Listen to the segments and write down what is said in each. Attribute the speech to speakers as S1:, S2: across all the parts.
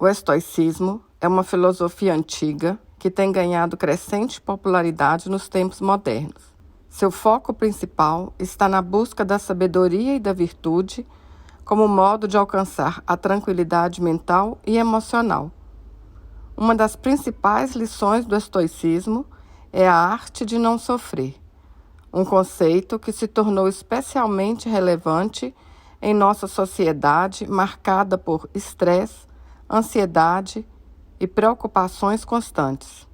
S1: O estoicismo é uma filosofia antiga que tem ganhado crescente popularidade nos tempos modernos. Seu foco principal está na busca da sabedoria e da virtude como modo de alcançar a tranquilidade mental e emocional. Uma das principais lições do estoicismo é a arte de não sofrer, um conceito que se tornou especialmente relevante em nossa sociedade marcada por estresse, ansiedade e preocupações constantes.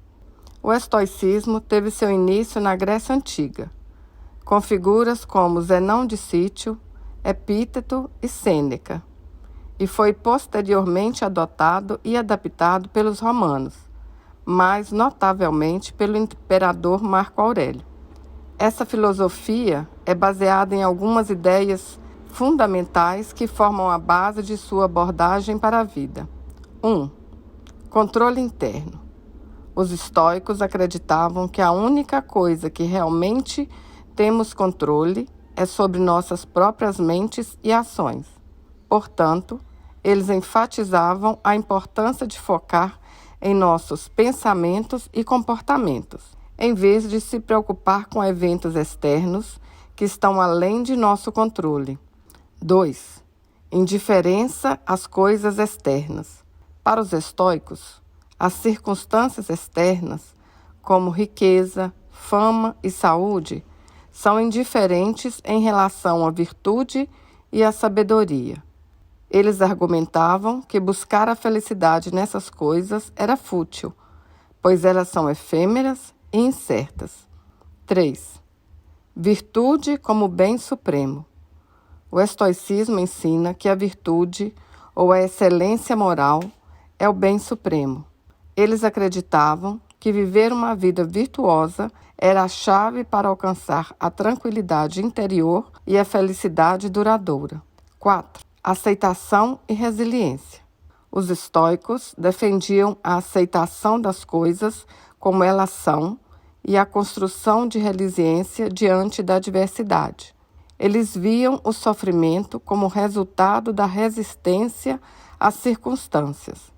S1: O estoicismo teve seu início na Grécia Antiga, com figuras como Zenão de Cítio, Epíteto e Sêneca, e foi posteriormente adotado e adaptado pelos romanos, mais notavelmente pelo imperador Marco Aurélio. Essa filosofia é baseada em algumas ideias fundamentais que formam a base de sua abordagem para a vida. 1. Controle interno. Os estoicos acreditavam que a única coisa que realmente temos controle é sobre nossas próprias mentes e ações. Portanto, eles enfatizavam a importância de focar em nossos pensamentos e comportamentos, em vez de se preocupar com eventos externos que estão além de nosso controle. 2. Indiferença às coisas externas. Para os estoicos, as circunstâncias externas, como riqueza, fama e saúde, são indiferentes em relação à virtude e à sabedoria. Eles argumentavam que buscar a felicidade nessas coisas era fútil, pois elas são efêmeras e incertas. 3. Virtude como bem supremo. O estoicismo ensina que a virtude, ou a excelência moral, é o bem supremo. Eles acreditavam que viver uma vida virtuosa era a chave para alcançar a tranquilidade interior e a felicidade duradoura. 4. Aceitação e resiliência. Os estoicos defendiam a aceitação das coisas como elas são e a construção de resiliência diante da adversidade. Eles viam o sofrimento como resultado da resistência às circunstâncias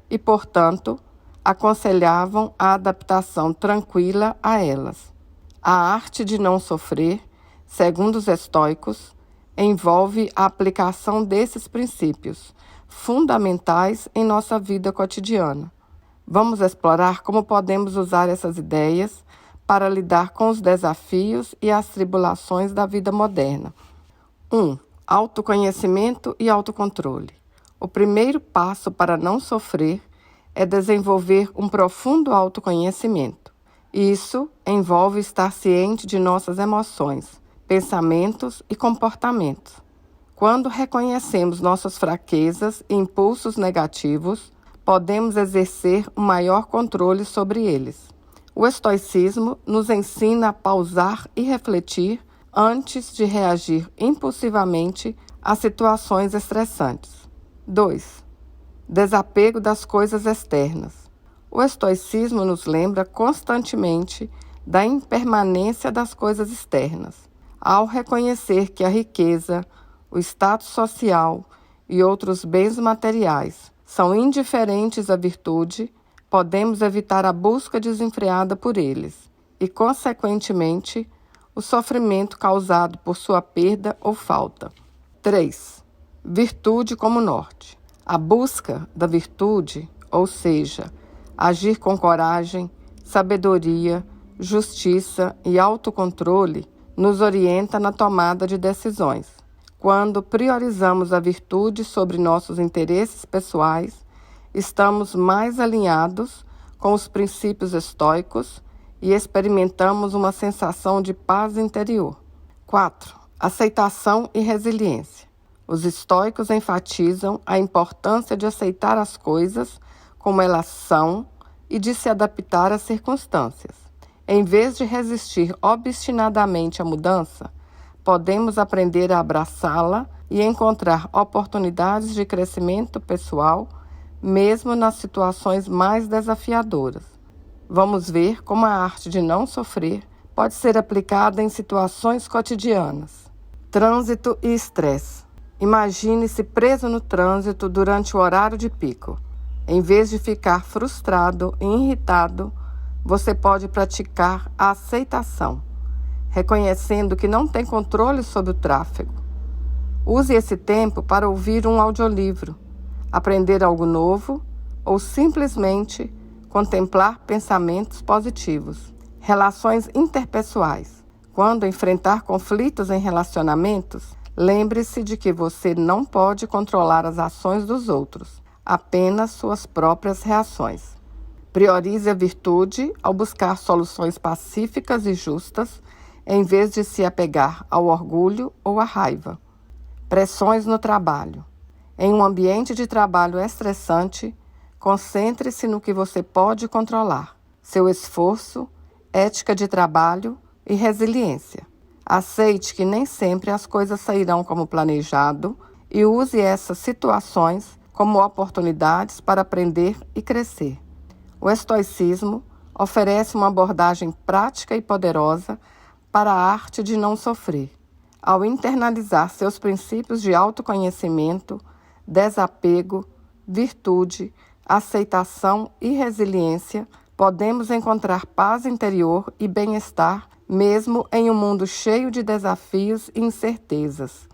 S1: e, portanto, aconselhavam a adaptação tranquila a elas. A arte de não sofrer, segundo os estoicos, envolve a aplicação desses princípios, fundamentais em nossa vida cotidiana. Vamos explorar como podemos usar essas ideias para lidar com os desafios e as tribulações da vida moderna. 1. Autoconhecimento e autocontrole. O primeiro passo para não sofrer é desenvolver um profundo autoconhecimento. Isso envolve estar ciente de nossas emoções, pensamentos e comportamentos. Quando reconhecemos nossas fraquezas e impulsos negativos, podemos exercer um maior controle sobre eles. O estoicismo nos ensina a pausar e refletir antes de reagir impulsivamente a situações estressantes. 2. Desapego das coisas externas. O estoicismo nos lembra constantemente da impermanência das coisas externas. Ao reconhecer que a riqueza, o status social e outros bens materiais são indiferentes à virtude, podemos evitar a busca desenfreada por eles e, consequentemente, o sofrimento causado por sua perda ou falta. 3. Virtude como norte. A busca da virtude, ou seja, agir com coragem, sabedoria, justiça e autocontrole, nos orienta na tomada de decisões. Quando priorizamos a virtude sobre nossos interesses pessoais, estamos mais alinhados com os princípios estoicos e experimentamos uma sensação de paz interior. 4. Aceitação e resiliência. Os estoicos enfatizam a importância de aceitar as coisas como elas são e de se adaptar às circunstâncias. Em vez de resistir obstinadamente à mudança, podemos aprender a abraçá-la e encontrar oportunidades de crescimento pessoal, mesmo nas situações mais desafiadoras. Vamos ver como a arte de não sofrer pode ser aplicada em situações cotidianas. Trânsito e estresse. Imagine-se preso no trânsito durante o horário de pico. Em vez de ficar frustrado e irritado, você pode praticar a aceitação, reconhecendo que não tem controle sobre o tráfego. Use esse tempo para ouvir um audiolivro, aprender algo novo ou simplesmente contemplar pensamentos positivos. Relações interpessoais. Quando enfrentar conflitos em relacionamentos, lembre-se de que você não pode controlar as ações dos outros, apenas suas próprias reações. Priorize a virtude ao buscar soluções pacíficas e justas, em vez de se apegar ao orgulho ou à raiva. Pressões no trabalho. Em um ambiente de trabalho estressante, concentre-se no que você pode controlar: seu esforço, ética de trabalho e resiliência. Aceite que nem sempre as coisas sairão como planejado e use essas situações como oportunidades para aprender e crescer. O estoicismo oferece uma abordagem prática e poderosa para a arte de não sofrer. Ao internalizar seus princípios de autoconhecimento, desapego, virtude, aceitação e resiliência, podemos encontrar paz interior e bem-estar, mesmo em um mundo cheio de desafios e incertezas.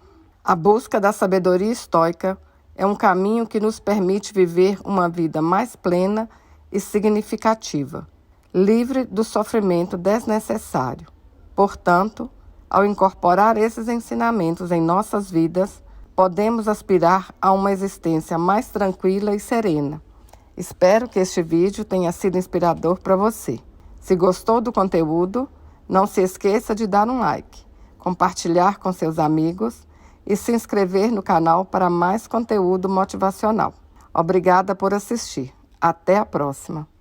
S1: A busca da sabedoria estoica é um caminho que nos permite viver uma vida mais plena e significativa, livre do sofrimento desnecessário. Portanto, ao incorporar esses ensinamentos em nossas vidas, podemos aspirar a uma existência mais tranquila e serena. Espero que este vídeo tenha sido inspirador para você. Se gostou do conteúdo, não se esqueça de dar um like, compartilhar com seus amigos e se inscrever no canal para mais conteúdo motivacional. Obrigada por assistir. Até a próxima!